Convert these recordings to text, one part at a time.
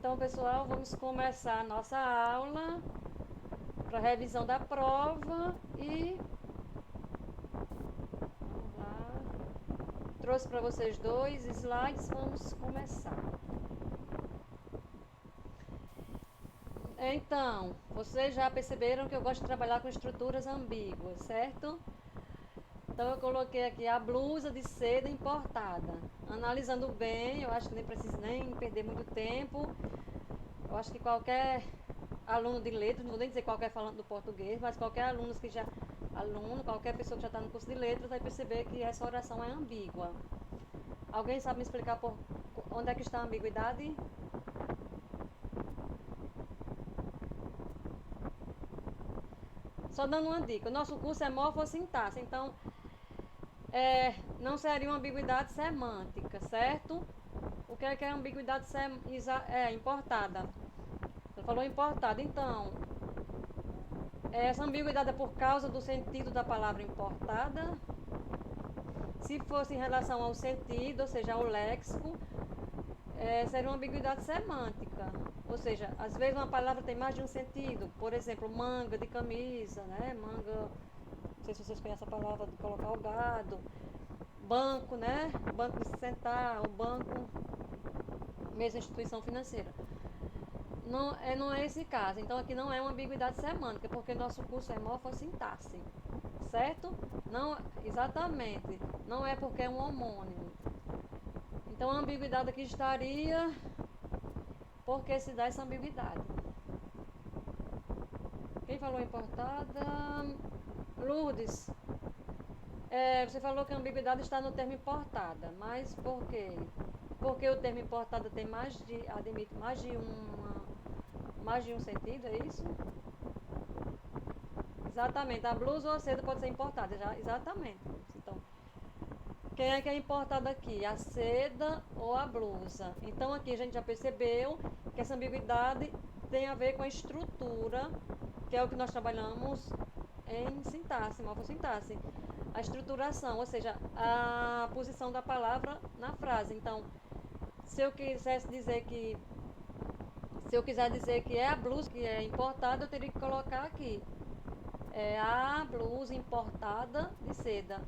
Então, pessoal, vamos começar a nossa aula para revisão da prova e vamos lá. Trouxe para vocês 2 slides, vamos começar. Então, vocês já perceberam que eu gosto de trabalhar com estruturas ambíguas, certo? Então eu coloquei aqui a blusa de seda importada. Analisando bem, eu acho que nem preciso nem perder muito tempo. Eu acho que qualquer aluno de letras, não vou nem dizer qualquer falante do português, mas qualquer qualquer pessoa que já está no curso de letras vai perceber que essa oração é ambígua. Alguém sabe me explicar onde é que está a ambiguidade? Só dando uma dica, o nosso curso é morfossintaxe, então não seria uma ambiguidade semântica, certo? O que é ambiguidade importada? Ela falou importada, então essa ambiguidade é por causa do sentido da palavra importada. Se fosse em relação ao sentido, ou seja, ao léxico, seria uma ambiguidade semântica. Ou seja, às vezes uma palavra tem mais de um sentido. Por exemplo, manga de camisa, né? Manga, não sei se vocês conhecem a palavra de colocar o gado. Banco, né? Banco de se sentar, o banco, mesma instituição financeira. Não é esse caso. Então aqui não é uma ambiguidade semântica, porque nosso curso é morfossintaxe, certo? Não, exatamente. Não é porque é um homônimo. Então a ambiguidade aqui estaria porque se dá essa ambiguidade. Quem falou importada? Lourdes. Você falou que a ambiguidade está no termo importada, mas por quê? Porque o termo importada tem admite mais de um sentido, é isso? Exatamente, a blusa ou a seda pode ser importada, já, exatamente. Então, quem é que é importado aqui? A seda ou a blusa? Então aqui a gente já percebeu que essa ambiguidade tem a ver com a estrutura, que é o que nós trabalhamos em sintaxe, morfossintaxe. A estruturação, ou seja, a posição da palavra na frase. Então, se eu quiser dizer que é a blusa que é importada, eu teria que colocar aqui a blusa importada de seda.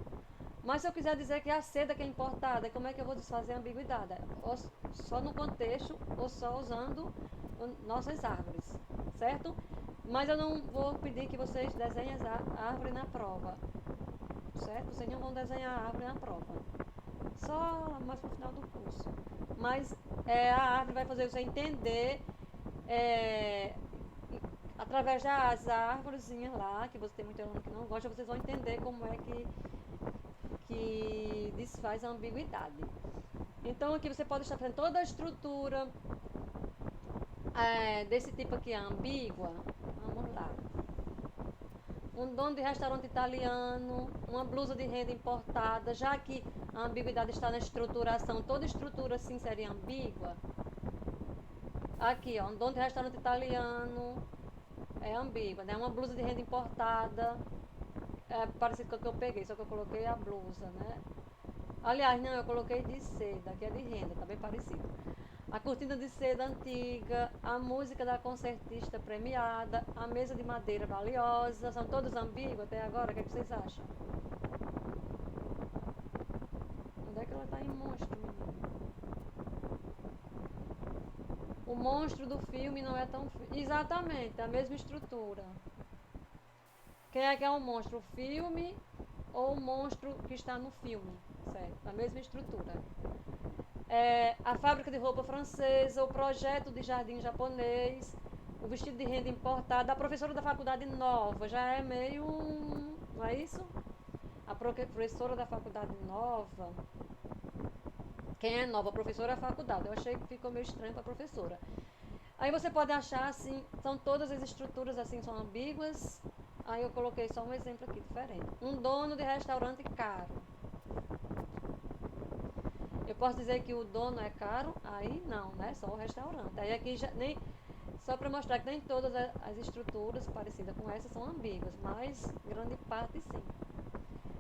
Mas se eu quiser dizer que é a seda que é importada, como é que eu vou desfazer a ambiguidade? Ou só no contexto ou só usando nossas árvores, certo? Mas eu não vou pedir que vocês desenhem a árvore na prova, certo? Vocês não vão desenhar a árvore na prova, só mais pro final do curso. Mas a árvore vai fazer você entender através das árvorezinhas lá, que você tem muito aluno que não gosta, vocês vão entender como é que desfaz a ambiguidade. Então aqui você pode estar fazendo toda a estrutura desse tipo aqui, ambígua. Vamos lá. Um dono de restaurante italiano, uma blusa de renda importada, já que a ambiguidade está na estruturação, toda estrutura assim seria ambígua. Aqui, ó, um dono de restaurante italiano é ambígua, né? Uma blusa de renda importada, parecido com a que eu peguei, só que eu coloquei a blusa, né? Aliás, não, eu coloquei de seda, que é de renda, tá bem parecido. A cortina de seda antiga, a música da concertista premiada, a mesa de madeira valiosa, são todos ambíguos até agora, o que vocês acham? Onde é que ela tá em monstro, menino? O monstro do filme não é tão... Exatamente, a mesma estrutura. Quem é que é o monstro? O filme ou o monstro que está no filme? Certo, a mesma estrutura. A fábrica de roupa francesa, o projeto de jardim japonês, o vestido de renda importado, a professora da faculdade nova, já é meio... não é isso? A professora da faculdade nova... Quem é nova? A professora da faculdade. Eu achei que ficou meio estranho para a professora. Aí você pode achar assim, são todas as estruturas assim, são ambíguas. Aí eu coloquei só um exemplo aqui diferente. Um dono de restaurante caro. Eu posso dizer que o dono é caro? Aí não, né? Só o restaurante. Aí aqui já nem... Só para mostrar que nem todas as estruturas parecidas com essa são ambíguas, mas grande parte sim.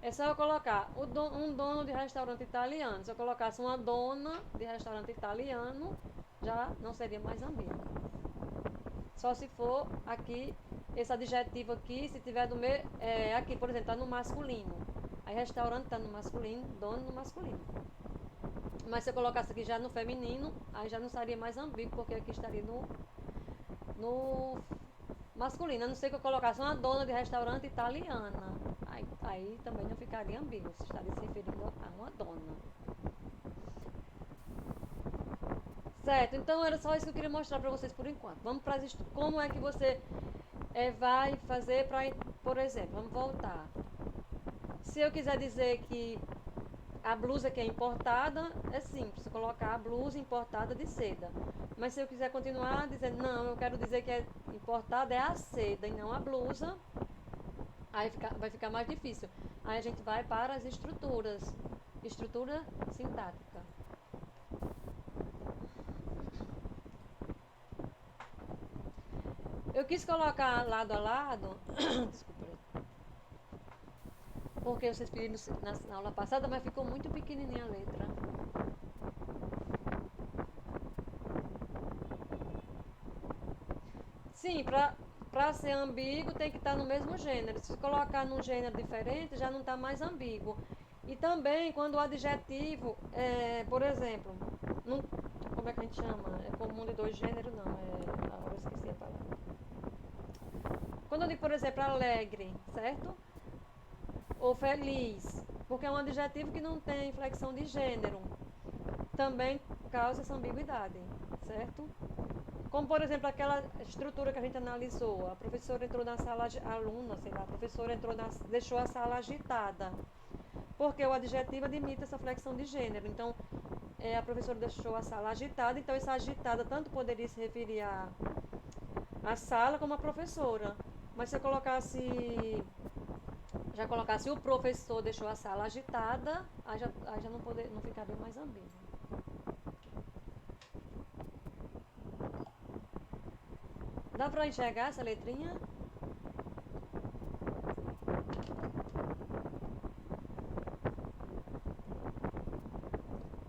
É só eu colocar um dono de restaurante italiano. Se eu colocasse uma dona de restaurante italiano, já não seria mais ambíguo. Só se for aqui, esse adjetivo aqui, se tiver do meio, aqui, por exemplo, está no masculino. Aí restaurante está no masculino, dono no masculino. Mas se eu colocasse aqui já no feminino, aí já não seria mais ambíguo, porque aqui estaria no masculino. A não ser que eu colocasse uma dona de restaurante italiana. Aí também não ficaria ambíguo, se estaria se referindo a uma dona. Certo, então era só isso que eu queria mostrar para vocês por enquanto. Vamos para como é que você vai fazer para, por exemplo, vamos voltar. Se eu quiser dizer que a blusa que é importada, é simples, colocar a blusa importada de seda. Mas se eu quiser continuar dizendo, não, eu quero dizer que é importada é a seda e não a blusa, aí vai ficar mais difícil. Aí a gente vai para as estruturas. Estrutura sintática. Eu quis colocar lado a lado, desculpa, porque vocês pediram na aula passada, mas ficou muito pequenininha a letra. Sim, para ser ambíguo tem que estar no mesmo gênero. Se colocar num gênero diferente, já não está mais ambíguo. E também quando o adjetivo, por exemplo, como é que a gente chama? É comum de dois gêneros? Não, agora eu esqueci a palavra. Quando eu digo, por exemplo, alegre, certo? Ou feliz, porque é um adjetivo que não tem inflexão de gênero, também causa essa ambiguidade, certo? Como, por exemplo, aquela estrutura que a gente analisou. A professora entrou na sala, a aluna, sei lá, a professora deixou a sala agitada. Porque o adjetivo admite essa flexão de gênero. Então, a professora deixou a sala agitada. Então, essa agitada tanto poderia se referir à sala como à professora. Mas se eu colocasse o professor deixou a sala agitada, aí já não ficaria mais ambíguo. Dá para enxergar essa letrinha?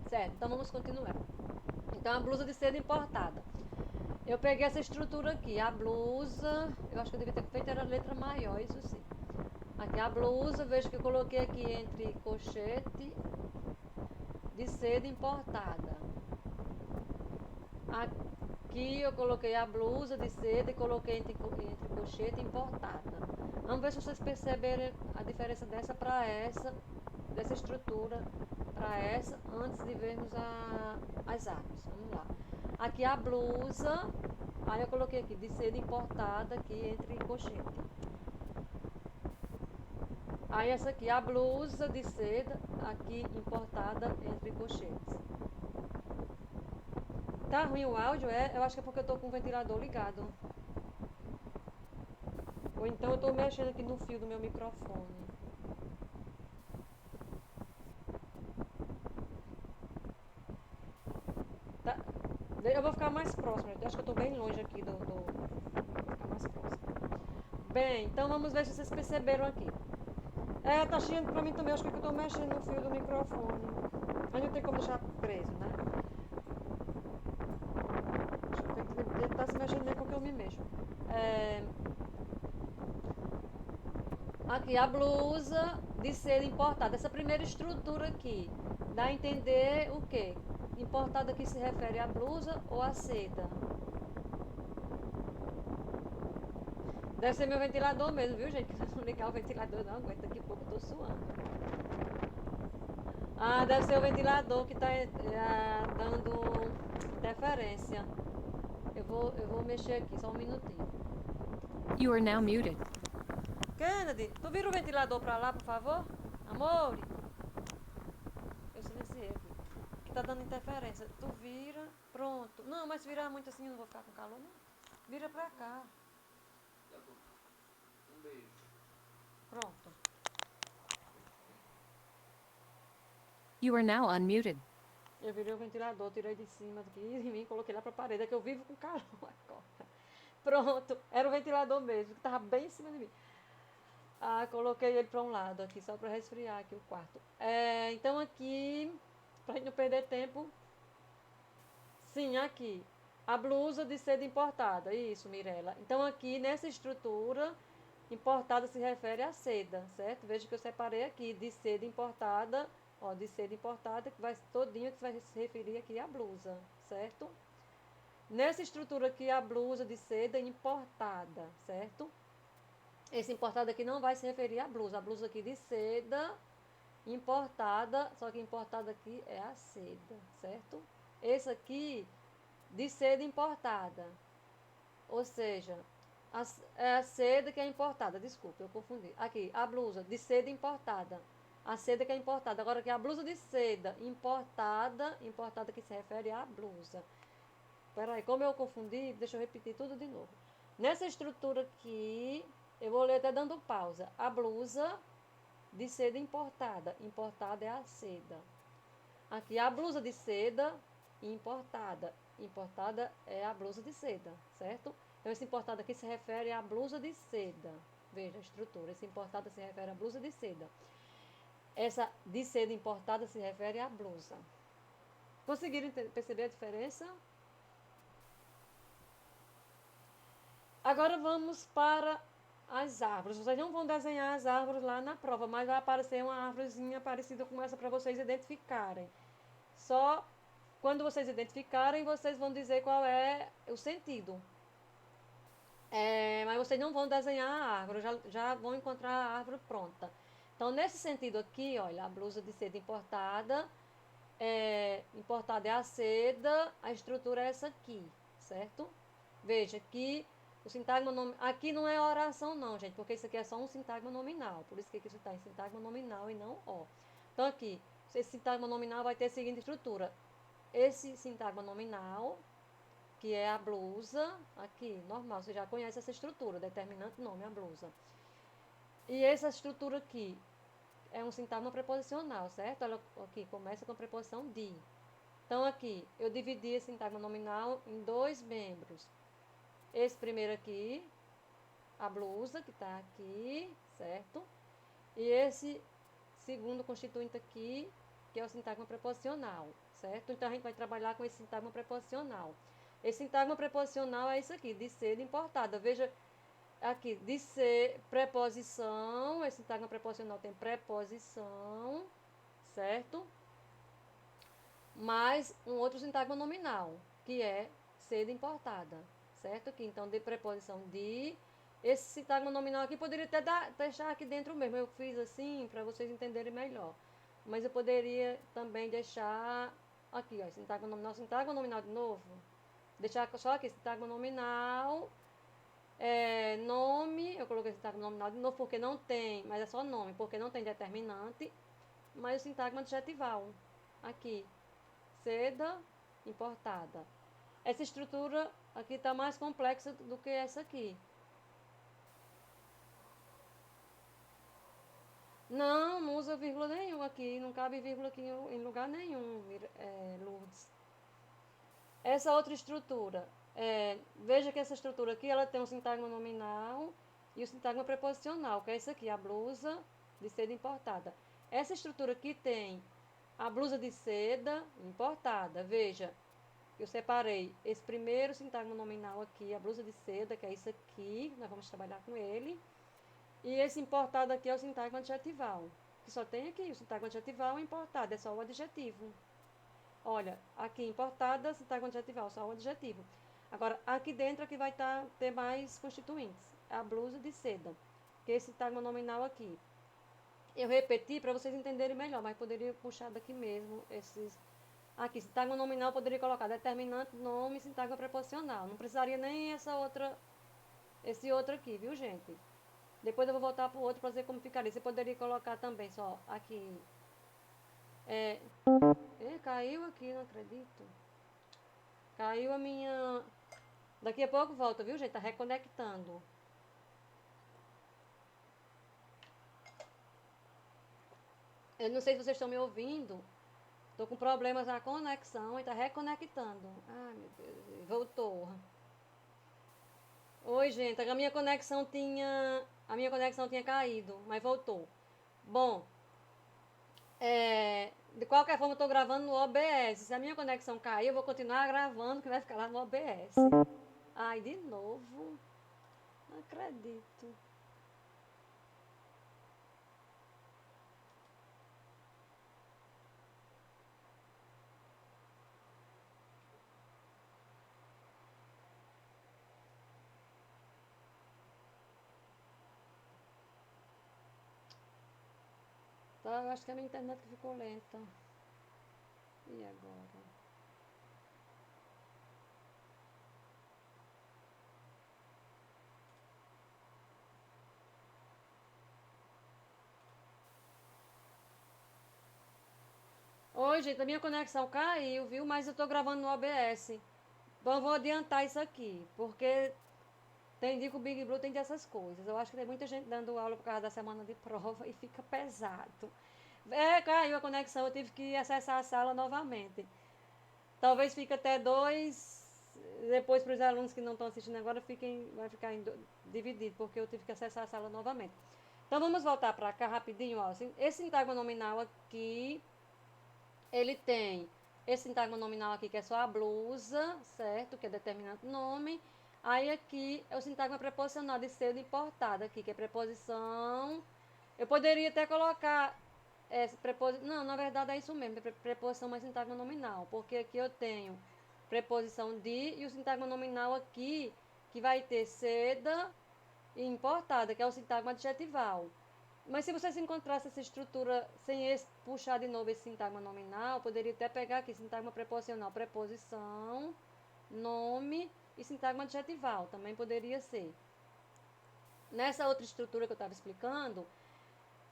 Certo, então vamos continuar. Então, a blusa de seda importada. Eu peguei essa estrutura aqui, a blusa, eu acho que eu devia ter feito era a letra maior, isso sim. Aqui a blusa, vejo que eu coloquei aqui entre colchete de seda importada. Aqui eu coloquei a blusa de seda e coloquei entre colchete importada. Vamos ver se vocês perceberam a diferença dessa para essa, dessa estrutura para essa, antes de vermos as armas. Vamos lá. Aqui a blusa, aí eu coloquei aqui de seda importada aqui entre colchete. Aí essa aqui, a blusa de seda aqui importada entre colchetes. Tá ruim o áudio? Eu acho que é porque eu tô com o ventilador ligado. Ou então eu tô mexendo aqui no fio do meu microfone. Tá? Eu vou ficar mais próximo. Eu acho que eu tô bem longe aqui Vou ficar mais próximo. Bem, então vamos ver se vocês perceberam aqui. Tá chiando pra mim também. Acho que eu tô mexendo no fio do microfone. Aí não tem como deixar preso, né? Acho que ele tá se mexendo nem porque eu me mexo. Aqui, a blusa de seda importada. Essa primeira estrutura aqui dá a entender o quê? Importada aqui se refere à blusa ou à seda? Deve ser meu ventilador mesmo, viu, gente? Se eu não ligar o ventilador, não aguento. Daqui a pouco eu tô suando. Ah, deve ser o ventilador que tá dando interferência. Eu vou mexer aqui, só um minutinho. You are now muted. Kennedy, tu vira o ventilador pra lá, por favor? Amor? Eu silenciei aqui. Que tá dando interferência. Tu vira, pronto. Não, mas se virar muito assim eu não vou ficar com calor, não. Vira pra cá. Tá bom. Um beijo. Pronto. You are now unmuted. Eu virei o ventilador, tirei de cima aqui de mim, coloquei lá pra parede, é que eu vivo com calor agora. Pronto, era o ventilador mesmo, que tava bem em cima de mim. Ah, coloquei ele para um lado aqui, só para resfriar aqui o quarto. Então aqui, pra gente não perder tempo, Sim, aqui. A blusa de seda importada. Isso, Mirella. Então, aqui nessa estrutura, importada se refere à seda, certo? Veja que eu separei aqui de seda importada, ó, de seda importada, que vai todinho que vai se referir aqui à blusa, certo? Nessa estrutura aqui, a blusa de seda importada, certo? Esse importado aqui não vai se referir à blusa. A blusa aqui de seda importada, só que importada aqui é a seda, certo? Esse aqui de seda importada, ou seja, é a seda que é importada, desculpa, eu confundi. Aqui, a blusa de seda importada, a seda que é importada. Agora aqui a blusa de seda importada, importada que se refere à blusa. Peraí, como eu confundi, deixa eu repetir tudo de novo. Nessa estrutura aqui, eu vou ler até dando pausa. A blusa de seda importada, importada é a seda. Aqui a blusa de seda importada. Importada é a blusa de seda, certo? Então esse importado aqui se refere à blusa de seda. Veja a estrutura. Esse importada se refere à blusa de seda. Essa de seda importada se refere à blusa. Conseguiram perceber a diferença? Agora vamos para as árvores. Vocês não vão desenhar as árvores lá na prova, mas vai aparecer uma árvorezinha parecida com essa para vocês identificarem. Só quando vocês identificarem, vocês vão dizer qual é o sentido. Mas vocês não vão desenhar a árvore, já vão encontrar a árvore pronta. Então, nesse sentido aqui, olha, a blusa de seda importada, importada é a seda, a estrutura é essa aqui, certo? Veja que o sintagma aqui não é oração não, gente, porque isso aqui é só um sintagma nominal, por isso que aqui isso está em sintagma nominal e não ó. Então, aqui, esse sintagma nominal vai ter a seguinte estrutura. Esse sintagma nominal, que é a blusa, aqui, normal, você já conhece essa estrutura, determinante nome, a blusa. E essa estrutura aqui é um sintagma preposicional, certo? Ela aqui começa com a preposição de. Então, aqui, eu dividi esse sintagma nominal em dois membros. Esse primeiro aqui, a blusa, que está aqui, certo? E esse segundo constituinte aqui, que é o sintagma preposicional, certo? Então, a gente vai trabalhar com esse sintagma preposicional. Esse sintagma preposicional é isso aqui, de ser importada. Veja aqui, de ser preposição, esse sintagma preposicional tem preposição, certo? Mais um outro sintagma nominal, que é ser importada, certo? Aqui, então, de preposição de. Esse sintagma nominal aqui poderia até deixar aqui dentro mesmo. Eu fiz assim para vocês entenderem melhor. Mas eu poderia também deixar aqui, ó, sintagma nominal de novo. Deixar só aqui, sintagma nominal, nome, eu coloquei sintagma nominal de novo porque não tem, mas é só nome, porque não tem determinante, mas o sintagma adjetival, aqui, seda importada. Essa estrutura aqui está mais complexa do que essa aqui. Não, não usa vírgula nenhum aqui, não cabe vírgula aqui em lugar nenhum, Lourdes. Essa outra estrutura, veja que essa estrutura aqui, ela tem um sintagma nominal e o sintagma preposicional, que é esse aqui, a blusa de seda importada. Essa estrutura aqui tem a blusa de seda importada. Veja, eu separei esse primeiro sintagma nominal aqui, a blusa de seda, que é isso aqui, nós vamos trabalhar com ele. E esse importado aqui é o sintagma adjetival, que só tem aqui o sintagma adjetival e importado, é só o adjetivo. Olha, aqui importada, sintagma adjetival, só o adjetivo. Agora, aqui dentro aqui vai ter mais constituintes. A blusa de seda, que é esse sintagma nominal aqui. Eu repeti para vocês entenderem melhor, mas poderia puxar daqui mesmo esses. Aqui, sintagma nominal, poderia colocar determinante, nome, sintagma preposicional. Não precisaria nem esse outro aqui, viu, gente? Depois eu vou voltar para o outro para ver como ficaria. Você poderia colocar também só aqui. Caiu aqui, não acredito. Caiu a minha. Daqui a pouco volta, viu, gente? Tá reconectando. Eu não sei se vocês estão me ouvindo. Tô com problemas na conexão e tá reconectando. Ai, meu Deus. Voltou. Oi, gente. A minha conexão tinha caído, mas voltou. Bom, De qualquer forma, eu estou gravando no OBS. Se a minha conexão cair, eu vou continuar gravando, que vai ficar lá no OBS. Ai, de novo. Não acredito. Tá, eu acho que a minha internet que ficou lenta. E agora? Oi, gente, a minha conexão caiu, viu? Mas eu tô gravando no OBS. Então eu vou adiantar isso aqui, porque tem dia que o Big Blue tem dessas coisas. Eu acho que tem muita gente dando aula por causa da semana de prova e fica pesado. Caiu a conexão, eu tive que acessar a sala novamente. Talvez fique até dois. Depois para os alunos que não estão assistindo agora, vai ficar dividido, porque eu tive que acessar a sala novamente. Então vamos voltar para cá rapidinho. Ó. Esse sintagma nominal aqui, ele tem esse sintagma nominal aqui, que é só a blusa, certo? Que é determinante nome. Aí aqui é o sintagma preposicional de ser importado aqui, que é preposição. Eu poderia até colocar preposição. Não, na verdade é isso mesmo, preposição mais sintagma nominal. Porque aqui eu tenho preposição de e o sintagma nominal aqui, que vai ter seda e importada, que é o sintagma adjetival. Mas se vocês encontrassem essa estrutura sem puxar de novo esse sintagma nominal, poderia até pegar aqui sintagma preposicional, preposição, nome e sintagma adjetival, também poderia ser. Nessa outra estrutura que eu estava explicando,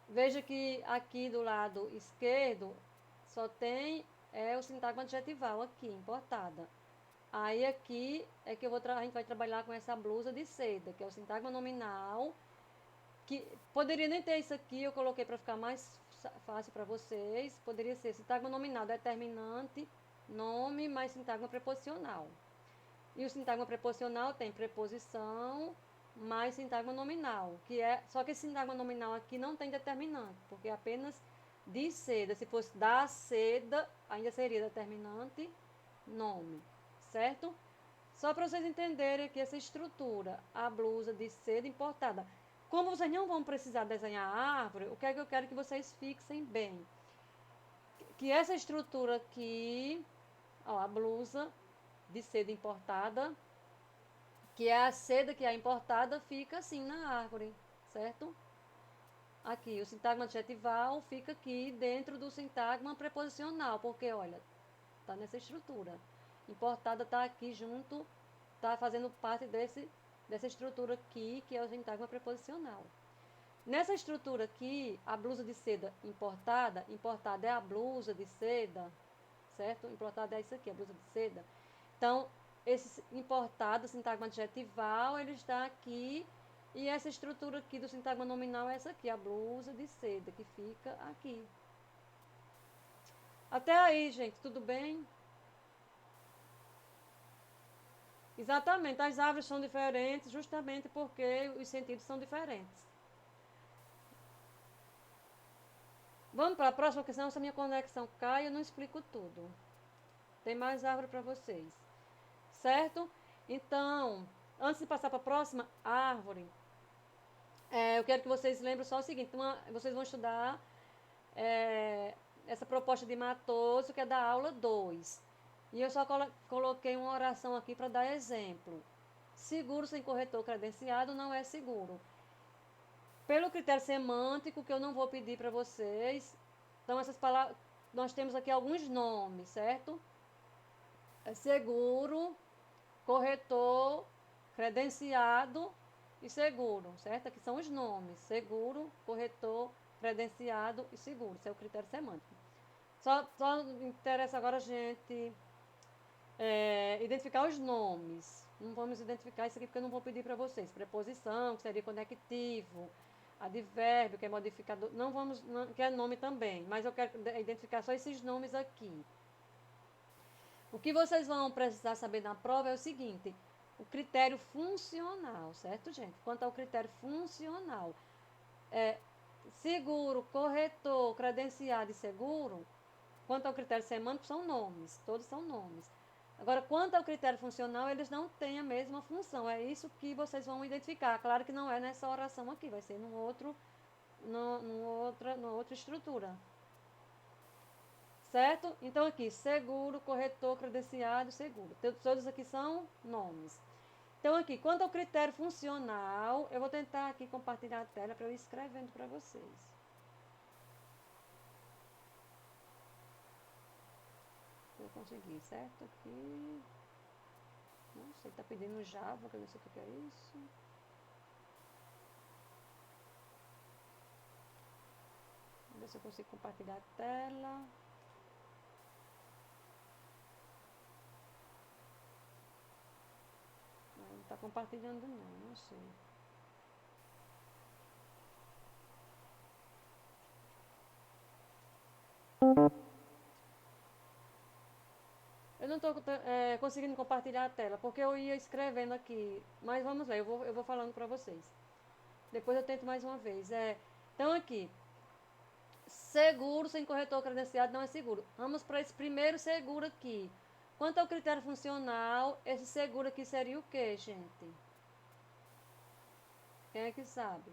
veja que aqui do lado esquerdo só tem o sintagma adjetival aqui, importada. Aí aqui é que a gente vai trabalhar com essa blusa de seda, que é o sintagma nominal, que poderia nem ter isso aqui, eu coloquei para ficar mais fácil para vocês. Poderia ser sintagma nominal determinante, nome mais sintagma preposicional. E o sintagma preposicional tem preposição mais sintagma nominal, só que esse sintagma nominal aqui não tem determinante, porque é apenas de seda. Se fosse da seda, ainda seria determinante nome, certo? Só para vocês entenderem aqui essa estrutura, a blusa de seda importada. Como vocês não vão precisar desenhar a árvore, o que é que eu quero que vocês fixem bem? Que essa estrutura aqui, ó, a blusa de seda importada, que é a seda que é importada, fica assim na árvore, certo? Aqui, o sintagma adjetival fica aqui dentro do sintagma preposicional, porque, olha, tá nessa estrutura. Importada tá aqui junto, tá fazendo parte dessa estrutura aqui, que é o sintagma preposicional. Nessa estrutura aqui, a blusa de seda importada é a blusa de seda, certo? Importada é isso aqui, a blusa de seda. Então, esse importado, sintagma adjetival, ele está aqui, e essa estrutura aqui do sintagma nominal é essa aqui, a blusa de seda, que fica aqui. Até aí, gente, tudo bem? Exatamente, as árvores são diferentes justamente porque os sentidos são diferentes. Vamos para a próxima, porque senão se a minha conexão cai, eu não explico tudo. Tem mais árvore para vocês. Certo? Então, antes de passar para a próxima árvore, eu quero que vocês lembrem só o seguinte: vocês vão estudar essa proposta de Matoso, que é da aula 2. E eu só coloquei uma oração aqui para dar exemplo. Seguro sem corretor credenciado não é seguro. Pelo critério semântico, que eu não vou pedir para vocês, então essas palavras, nós temos aqui alguns nomes, certo? Seguro, corretor, credenciado e seguro, certo? Aqui são os nomes: seguro, corretor, credenciado e seguro. Esse é o critério semântico. Só interessa agora a gente identificar os nomes. Não vamos identificar isso aqui porque eu não vou pedir para vocês. Preposição, que seria conectivo, advérbio, que é modificador. Não vamos, que é nome também, mas eu quero identificar só esses nomes aqui. O que vocês vão precisar saber na prova é o seguinte: o critério funcional, certo, gente? Quanto ao critério funcional, seguro, corretor, credenciado e seguro, quanto ao critério semântico, são nomes, todos são nomes. Agora, quanto ao critério funcional, eles não têm a mesma função. É isso que vocês vão identificar. Claro que não é nessa oração aqui, vai ser numa outra estrutura. Certo? Então, aqui, seguro, corretor, credenciado, seguro. Todos aqui são nomes. Então, aqui, quanto ao critério funcional, eu vou tentar aqui compartilhar a tela para eu ir escrevendo para vocês. Eu consegui, certo? Aqui. Não sei, tá pedindo Java, que eu não sei o que é isso. Vamos ver se eu consigo compartilhar a tela. Não está compartilhando não sei. Eu não estou conseguindo compartilhar a tela, porque eu ia escrevendo aqui. Mas vamos lá, eu vou falando para vocês. Depois eu tento mais uma vez. Então aqui, seguro sem corretor credenciado não é seguro. Vamos para esse primeiro seguro aqui. Quanto ao critério funcional, esse seguro aqui seria o que, gente? Quem é que sabe?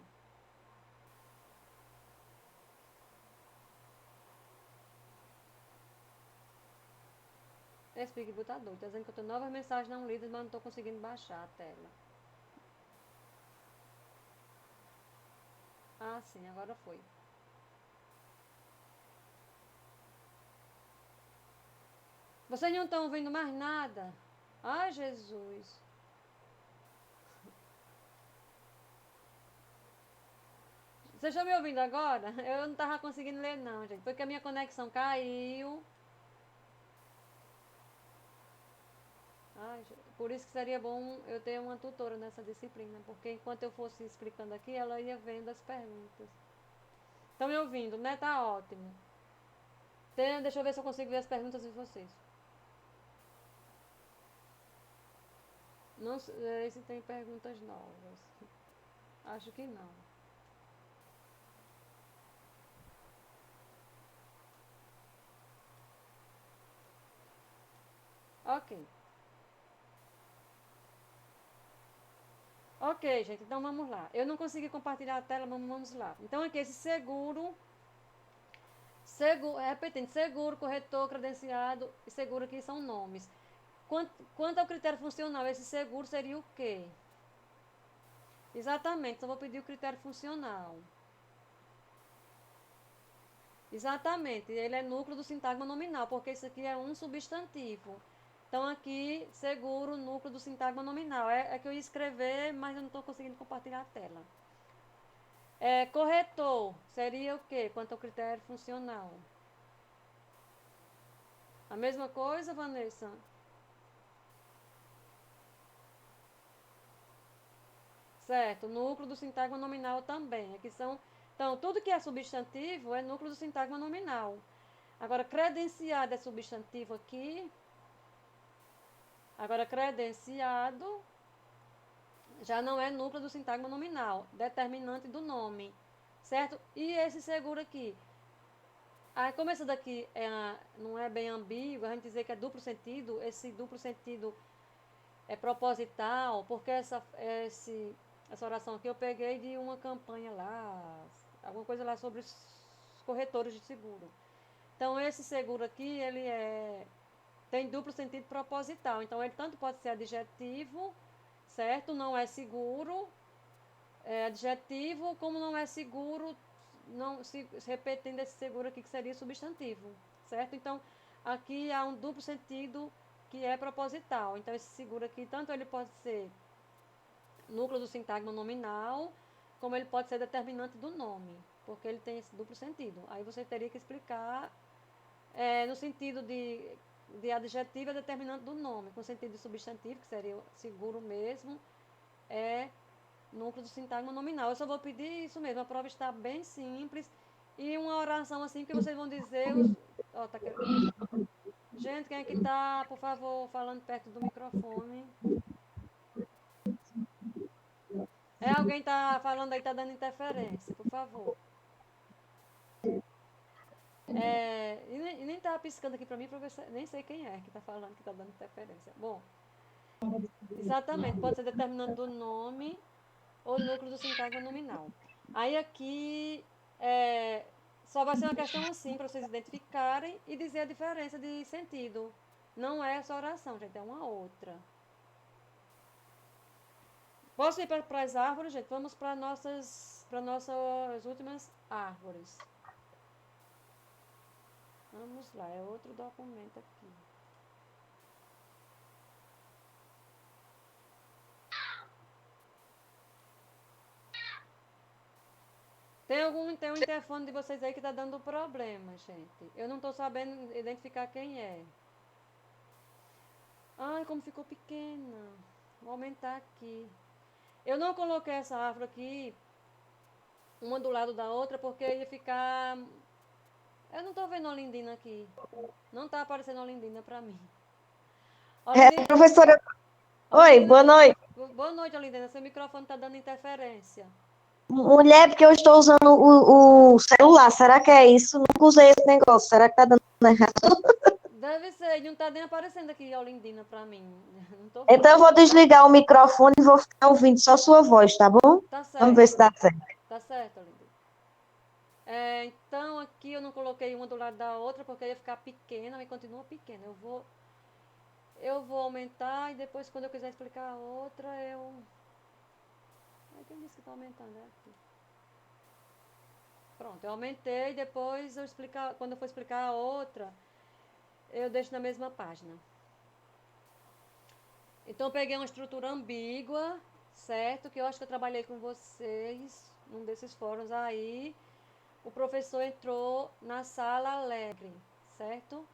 Esse Big Boot tá doido. Tá dizendo que eu tenho novas mensagens não lidas, mas não estou conseguindo baixar a tela. Ah, sim, agora foi. Vocês não estão ouvindo mais nada? Ai, Jesus. Vocês estão me ouvindo agora? Eu não estava conseguindo ler não, gente. Porque a minha conexão caiu. Ai, por isso que seria bom eu ter uma tutora nessa disciplina. Porque enquanto eu fosse explicando aqui, ela ia vendo as perguntas. Estão me ouvindo, né? Tá ótimo. Deixa eu ver se eu consigo ver as perguntas de vocês. Não sei se tem perguntas novas. Acho que não. Ok. Ok, gente, então vamos lá. Eu não consegui compartilhar a tela, mas vamos lá. Então aqui, esse repetindo, seguro, corretor, credenciado e seguro aqui são nomes. Quanto ao critério funcional, esse seguro seria o quê? Exatamente, só vou pedir o critério funcional. Exatamente, ele é núcleo do sintagma nominal, porque isso aqui é um substantivo. Então aqui, seguro, núcleo do sintagma nominal. É que eu ia escrever, mas eu não estou conseguindo compartilhar a tela. Corretor seria o quê? Quanto ao critério funcional? A mesma coisa, Vanessa? Certo, núcleo do sintagma nominal também. Aqui são, então, tudo que é substantivo é núcleo do sintagma nominal. Agora, credenciado é substantivo aqui. Agora, credenciado já não é núcleo do sintagma nominal, determinante do nome. Certo? E esse seguro aqui? Como esse daqui não é bem ambíguo, a gente dizer que é duplo sentido, esse duplo sentido é proposital, porque essa oração aqui eu peguei de uma campanha lá, alguma coisa lá sobre os corretores de seguro. Então, esse seguro aqui, tem duplo sentido proposital. Então, ele tanto pode ser adjetivo, certo? Não é seguro, é adjetivo, como não é seguro, não se repetindo esse seguro aqui, que seria substantivo, certo? Então, aqui há um duplo sentido que é proposital. Então, esse seguro aqui, tanto ele pode ser núcleo do sintagma nominal, como ele pode ser determinante do nome, porque ele tem esse duplo sentido. Aí você teria que explicar no sentido de adjetivo é determinante do nome, com sentido de substantivo, que seria seguro mesmo, é núcleo do sintagma nominal. Eu só vou pedir isso mesmo, a prova está bem simples. E uma oração assim que vocês vão dizer. Tá querendo... Gente, quem é que está, por favor, falando perto do microfone? Alguém está falando aí, está dando interferência, por favor. E nem tá piscando aqui para mim, professor, nem sei quem é que está falando, que está dando interferência. Bom, exatamente, pode ser determinante do nome ou núcleo do sintagma nominal. Aí aqui é, só vai ser uma questão assim para vocês identificarem e dizer a diferença de sentido. Não é essa oração, gente, é uma outra. Posso ir para as árvores, gente? Vamos para nossas últimas árvores. Vamos lá, é outro documento aqui. Tem um interfone de vocês aí que tá dando problema, gente. Eu não tô sabendo identificar quem é. Ai, como ficou pequena. Vou aumentar aqui. Eu não coloquei essa árvore aqui, uma do lado da outra, porque ia ficar. Eu não tô vendo a Olindina aqui. Não tá aparecendo a Olindina pra mim. Olindina. Professora, oi, Olindina. boa noite. Boa noite, Olindina. Seu microfone tá dando interferência. Mulher, porque eu estou usando o celular, será que é isso? Nunca usei esse negócio, será que tá dando errado? Deve ser, não tá nem aparecendo aqui a Olindina pra mim. Não tô Então eu vendo. vou desligar o microfone e vou ficar ouvindo só sua voz, tá bom? Tá Vamos ver se certo. dá certo. Tá certo, Olindina. Então aqui eu não coloquei uma do lado da outra porque ia ficar pequena, mas continua pequena. Eu vou aumentar e depois quando eu quiser explicar a outra, eu. Quem disse que tá aumentando? É aqui. Pronto, eu aumentei, depois quando eu for explicar a outra, eu deixo na mesma página. Então eu peguei uma estrutura ambígua, certo? Que eu acho que eu trabalhei com vocês num desses fóruns aí. O professor entrou na sala alegre, certo?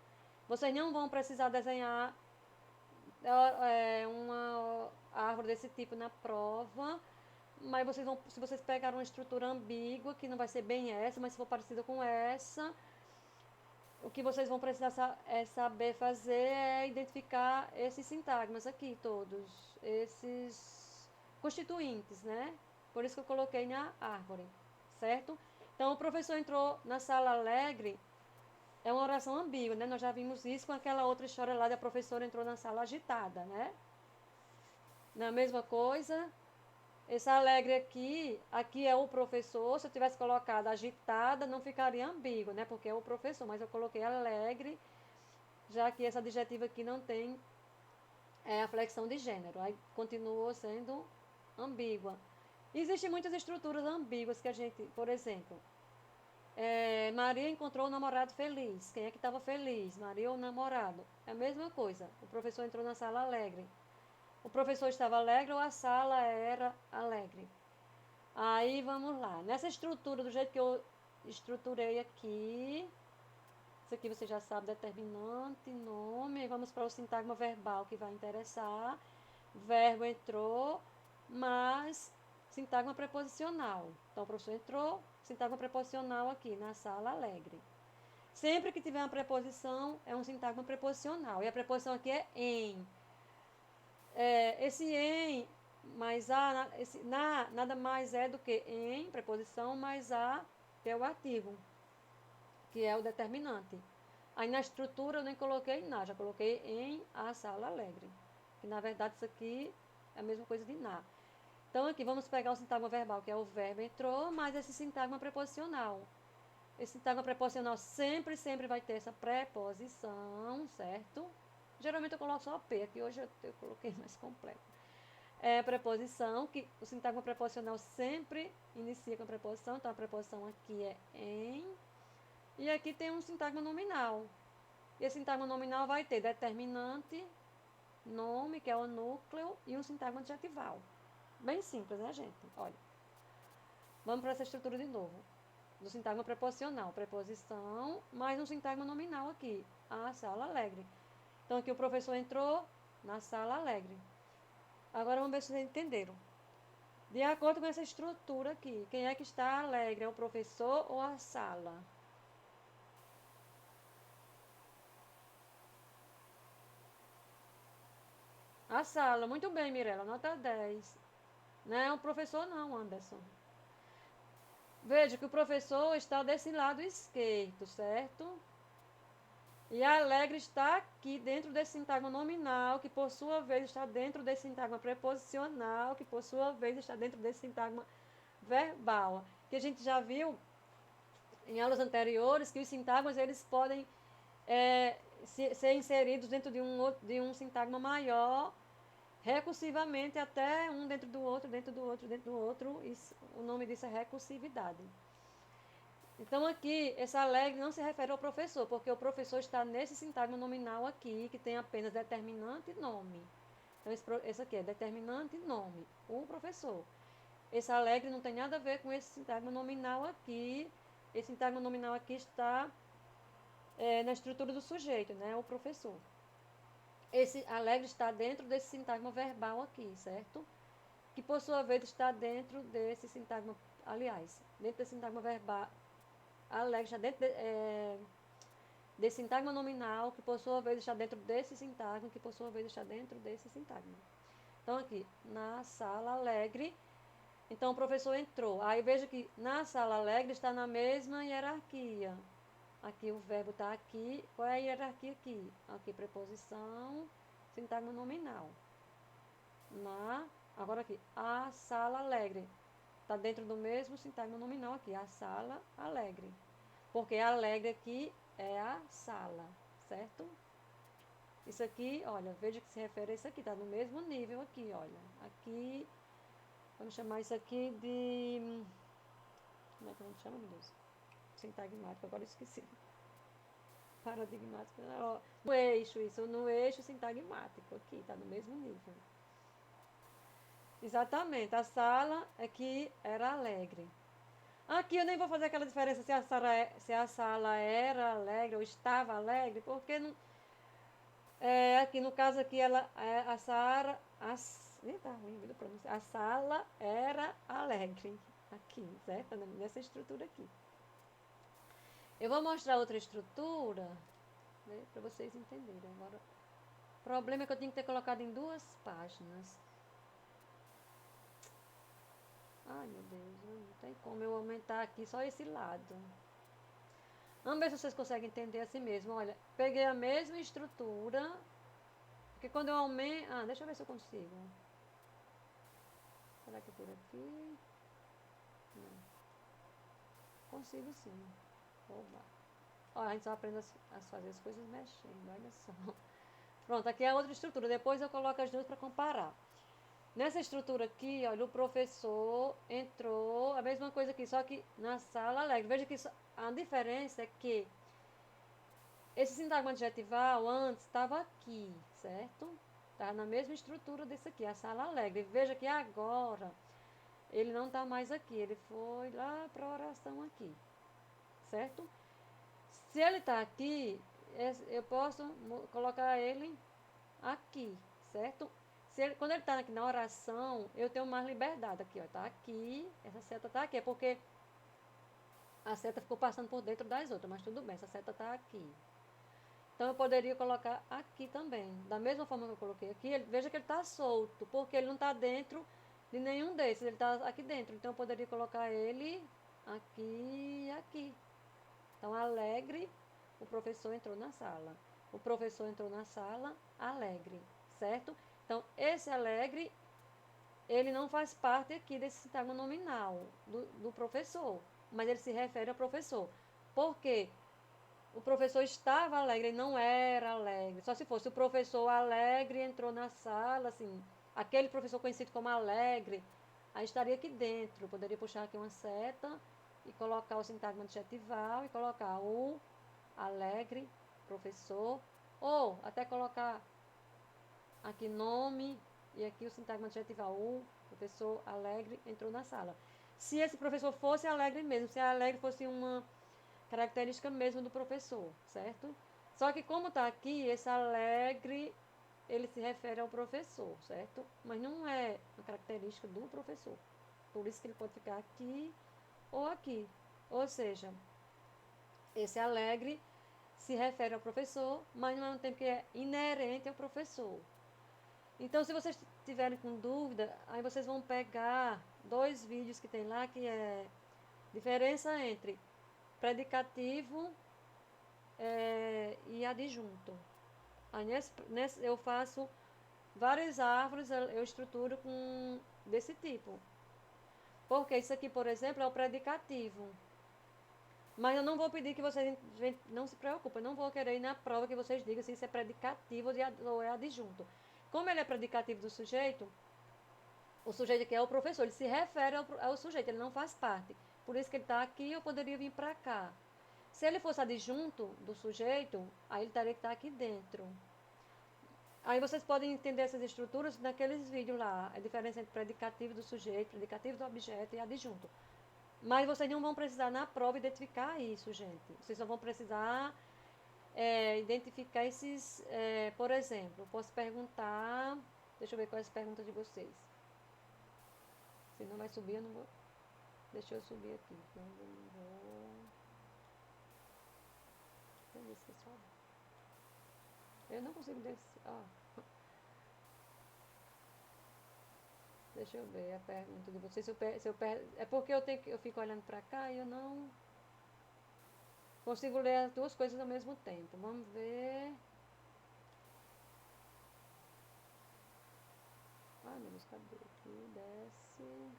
Vocês não vão precisar desenhar uma árvore desse tipo na prova, mas se vocês pegaram uma estrutura ambígua, que não vai ser bem essa, mas se for parecida com essa, o que vocês vão precisar saber fazer é identificar esses sintagmas aqui todos, esses constituintes, né? Por isso que eu coloquei na árvore, certo? Então o professor entrou na sala alegre, é uma oração ambígua, né? Nós já vimos isso com aquela outra história lá da professora entrou na sala agitada, né? Na mesma coisa, esse alegre aqui é o professor. Se eu tivesse colocado agitada, não ficaria ambíguo, né? Porque é o professor, mas eu coloquei alegre, já que esse adjetivo aqui não tem a flexão de gênero. Aí continuou sendo ambígua. Existem muitas estruturas ambíguas que a gente, por exemplo, Maria encontrou o namorado feliz. Quem é que estava feliz? Maria ou o namorado? É a mesma coisa. O professor entrou na sala alegre. O professor estava alegre ou a sala era alegre? Aí vamos lá. Nessa estrutura, do jeito que eu estruturei aqui, isso aqui você já sabe, determinante, nome. Aí vamos para o sintagma verbal que vai interessar. Verbo entrou, mas sintagma preposicional. Então o professor entrou, sintagma preposicional aqui na sala alegre. Sempre que tiver uma preposição, é um sintagma preposicional. E a preposição aqui é em. Esse em mais a, nada mais é do que em, preposição, mais a, que é o ativo, que é o determinante. Aí na estrutura eu nem coloquei na, já coloquei em a sala alegre. Que na verdade isso aqui é a mesma coisa de na. Então aqui vamos pegar o sintagma verbal, que é o verbo entrou, mais esse sintagma preposicional. Esse sintagma preposicional sempre vai ter essa preposição, certo? Geralmente eu coloco só P, aqui hoje eu coloquei mais completo. Preposição, que o sintagma preposicional sempre inicia com a preposição, então a preposição aqui é em. E aqui tem um sintagma nominal. E esse sintagma nominal vai ter determinante, nome, que é o núcleo, e um sintagma adjetival. Bem simples, né, gente? Olha. Vamos para essa estrutura de novo. Do sintagma preposicional, preposição, mais um sintagma nominal aqui, a sala alegre. Então aqui o professor entrou na sala alegre. Agora vamos ver se vocês entenderam. De acordo com essa estrutura aqui, quem é que está alegre? É o professor ou a sala? A sala, muito bem, Mirella, nota 10. Não é o professor não, Anderson. Veja que o professor está desse lado esquerdo, certo? E alegre está aqui dentro desse sintagma nominal, que por sua vez está dentro desse sintagma preposicional, que por sua vez está dentro desse sintagma verbal. Que a gente já viu em aulas anteriores que os sintagmas eles podem ser inseridos dentro de um sintagma maior, recursivamente, até um dentro do outro, dentro do outro, dentro do outro. Isso, o nome disso é recursividade. Então aqui, esse alegre não se refere ao professor, porque o professor está nesse sintagma nominal aqui, que tem apenas determinante e nome. Então esse aqui é determinante e nome, o professor. Esse alegre não tem nada a ver com esse sintagma nominal aqui. Esse sintagma nominal aqui está na estrutura do sujeito, né? O professor. Esse alegre está dentro desse sintagma verbal aqui, certo? Que por sua vez está dentro desse sintagma, aliás, dentro desse sintagma verbal, alegre está dentro desse sintagma nominal, que por sua vez está dentro desse sintagma, que por sua vez está dentro desse sintagma. Então aqui, na sala alegre, então o professor entrou. Aí veja que na sala alegre está na mesma hierarquia. Aqui o verbo está aqui. Qual é a hierarquia aqui? Aqui, preposição, sintagma nominal. Agora aqui, a sala alegre. Está dentro do mesmo sintagma nominal aqui, a sala alegre. Porque alegre aqui é a sala, certo? Isso aqui, olha, veja que se refere a isso aqui, está no mesmo nível aqui, olha. Aqui, vamos chamar isso aqui de... Como é que a gente chama, meu Deus? Sintagmático, agora eu esqueci. Paradigmático, no eixo, isso, no eixo sintagmático aqui, está no mesmo nível. Exatamente, a sala aqui era alegre. Aqui eu nem vou fazer aquela diferença se a sala era alegre ou estava alegre, porque não, aqui no caso aqui a Sara, a sala era alegre aqui, certo? Nessa estrutura aqui. Eu vou mostrar outra estrutura, né, para vocês entenderem. Agora, o problema é que eu tinha que ter colocado em 2 páginas. Ai, meu Deus, não tem como eu aumentar aqui só esse lado. Vamos ver se vocês conseguem entender assim mesmo. Olha, peguei a mesma estrutura, porque quando eu aumento... deixa eu ver se eu consigo. Será que é por aqui? Não. Consigo sim. Oba. Olha, a gente só aprende a fazer as coisas mexendo, olha só. Pronto, aqui é a outra estrutura. Depois eu coloco as duas para comparar. Nessa estrutura aqui, olha, o professor entrou, a mesma coisa aqui, só que na sala alegre. Veja que a diferença é que esse sintagma adjetival antes estava aqui, certo? Estava na mesma estrutura desse aqui, a sala alegre. Veja que agora ele não está mais aqui, ele foi lá para a oração aqui, certo? Se ele está aqui, eu posso colocar ele aqui, certo? Quando ele está aqui na oração, eu tenho mais liberdade aqui, ó. Tá aqui, essa seta tá aqui, é porque a seta ficou passando por dentro das outras, mas tudo bem, essa seta tá aqui. Então eu poderia colocar aqui também, da mesma forma que eu coloquei aqui. Veja que ele está solto, porque ele não está dentro de nenhum desses, ele está aqui dentro. Então eu poderia colocar ele aqui e aqui. Então, alegre, o professor entrou na sala. O professor entrou na sala, alegre, certo? Então, esse alegre, ele não faz parte aqui desse sintagma nominal do professor, mas ele se refere ao professor. Por quê? O professor estava alegre, ele não era alegre. Só se fosse o professor alegre entrou na sala, assim, aquele professor conhecido como alegre, aí estaria aqui dentro. Eu poderia puxar aqui uma seta e colocar o sintagma adjetival e colocar o alegre, professor, ou até colocar aqui nome e aqui o sintagma adjetival, o professor alegre entrou na sala. Se esse professor fosse alegre mesmo, se a alegre fosse uma característica mesmo do professor, certo? Só que como está aqui, esse alegre, ele se refere ao professor, certo? Mas não é uma característica do professor. Por isso que ele pode ficar aqui ou aqui. Ou seja, esse alegre se refere ao professor, mas não é um tempo que é inerente ao professor. Então, se vocês tiverem com dúvida, aí vocês vão pegar 2 vídeos que tem lá, que é Diferença entre predicativo e adjunto. Aí nesse eu faço várias árvores, eu estruturo desse tipo. Porque isso aqui, por exemplo, é o predicativo. Mas eu não vou pedir que vocês, não se preocupem, eu não vou querer ir na prova que vocês digam se isso é predicativo ou é adjunto. Como ele é predicativo do sujeito, o sujeito aqui é o professor, ele se refere ao sujeito, ele não faz parte. Por isso que ele está aqui, eu poderia vir para cá. Se ele fosse adjunto do sujeito, aí ele teria que estar aqui dentro. Aí vocês podem entender essas estruturas naqueles vídeos lá, a diferença entre predicativo do sujeito, predicativo do objeto e adjunto. Mas vocês não vão precisar na prova identificar isso, gente. Vocês só vão precisar identificar esses, por exemplo, eu posso perguntar, deixa eu ver quais as perguntas de vocês. Se não vai subir, eu não vou. Deixa eu subir aqui. Não vou. Eu não consigo descer. Deixa eu ver a pergunta de vocês. É porque eu fico olhando para cá e eu não consigo ler as duas coisas ao mesmo tempo. Vamos ver. Ai, meu Deus, cadê aqui? Desce.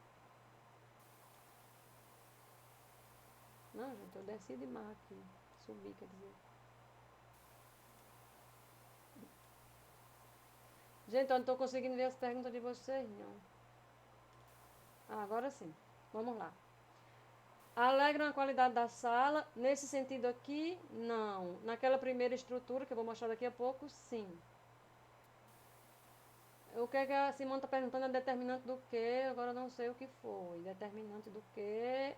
Não, gente, eu desci demais aqui. Subi, quer dizer. Gente, eu não estou conseguindo ver as perguntas de vocês, não. Agora sim. Vamos lá. Alegram a qualidade da sala. Nesse sentido aqui, não. Naquela primeira estrutura, que eu vou mostrar daqui a pouco, sim. O que é que a Simone está perguntando é determinante do que? Agora eu não sei o que foi. Determinante do que?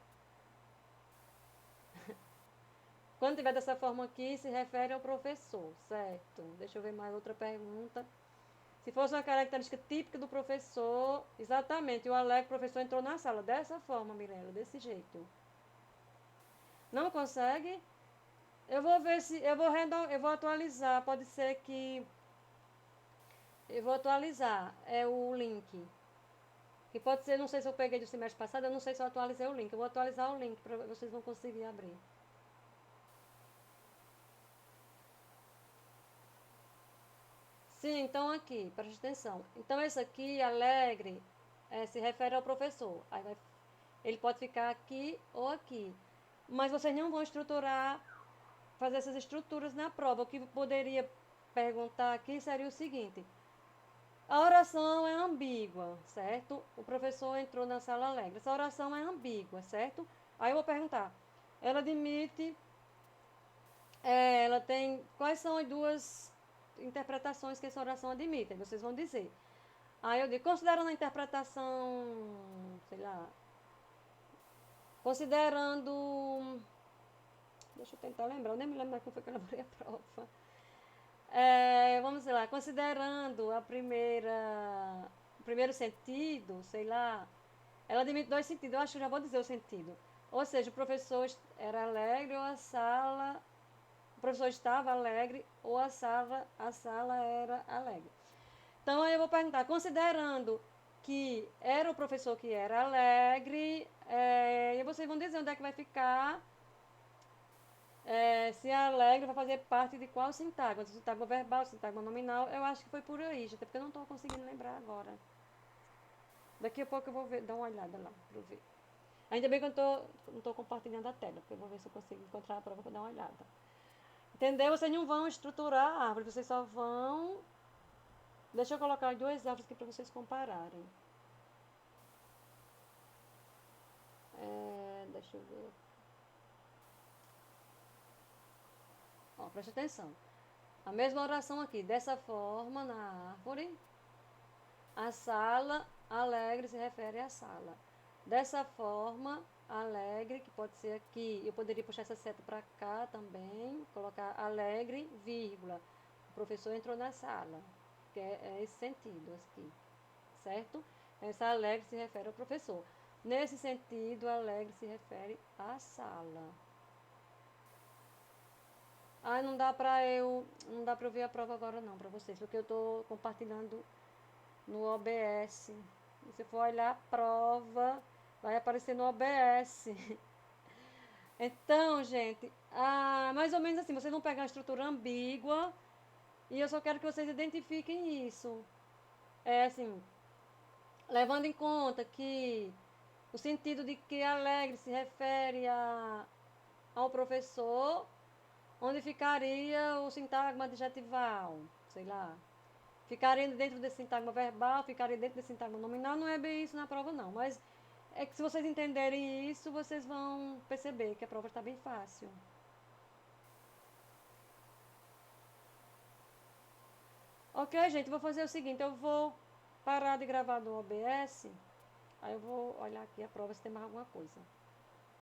Quando tiver dessa forma aqui, se refere ao professor, certo? Deixa eu ver mais outra pergunta. Se fosse uma característica típica do professor, exatamente, o Alex, o professor entrou na sala dessa forma, Mirella, desse jeito. Não consegue? Eu vou ver se, eu vou atualizar, pode ser que, eu vou atualizar, o link. Que pode ser, não sei se eu peguei do semestre passado, eu não sei se eu atualizei o link. Eu vou atualizar o link para vocês vão conseguir abrir. Sim, então aqui, preste atenção. Então esse aqui, alegre, se refere ao professor. Ele pode ficar aqui ou aqui. Mas vocês não vão fazer essas estruturas na prova. O que poderia perguntar aqui seria o seguinte: a oração é ambígua, certo? O professor entrou na sala alegre. Essa oração é ambígua, certo? Aí eu vou perguntar: ela admite, ela tem, quais são as duas interpretações que essa oração admite? Aí vocês vão dizer. Aí eu digo, considerando a interpretação, sei lá, considerando, deixa eu tentar lembrar, eu nem me lembro como foi que eu elaborei a prova. Vamos lá, considerando o primeiro sentido, sei lá, ela admite dois sentidos, eu acho que já vou dizer o sentido. Ou seja, o professor era alegre ou o professor estava alegre ou a sala era alegre. Então aí eu vou perguntar, considerando que era o professor que era alegre, e vocês vão dizer onde é que vai ficar. Se a alegre vai fazer parte de qual sintagma? Sintagma verbal, sintagma nominal. Eu acho que foi por aí, gente, porque eu não estou conseguindo lembrar agora. Daqui a pouco eu vou dar uma olhada lá para ver. Ainda bem que eu não estou compartilhando a tela, porque eu vou ver se eu consigo encontrar a prova para dar uma olhada. Entendeu? Vocês não vão estruturar a árvore, vocês só vão. Deixa eu colocar as duas árvores aqui para vocês compararem. Deixa eu ver. Ó, preste atenção. A mesma oração aqui, dessa forma, na árvore. A sala, alegre, se refere à sala. Dessa forma, alegre, que pode ser aqui, eu poderia puxar essa seta para cá também, colocar alegre, vírgula. O professor entrou na sala, que é esse sentido aqui, certo? Essa alegre se refere ao professor. Nesse sentido, alegre se refere à sala. Não dá para eu ver a prova agora não, para vocês, porque eu estou compartilhando no OBS. Se você for olhar a prova, vai aparecer no OBS. Então, gente, mais ou menos assim, vocês vão pegar a estrutura ambígua e eu só quero que vocês identifiquem isso. É assim, levando em conta que o sentido de que alegre se refere ao professor, onde ficaria o sintagma adjetival, sei lá. Ficaria dentro desse sintagma verbal, ficaria dentro desse sintagma nominal, não é bem isso na prova não, mas é que se vocês entenderem isso, vocês vão perceber que a prova está bem fácil. Ok, gente, vou fazer o seguinte, eu vou parar de gravar no OBS, aí eu vou olhar aqui a prova se tem mais alguma coisa.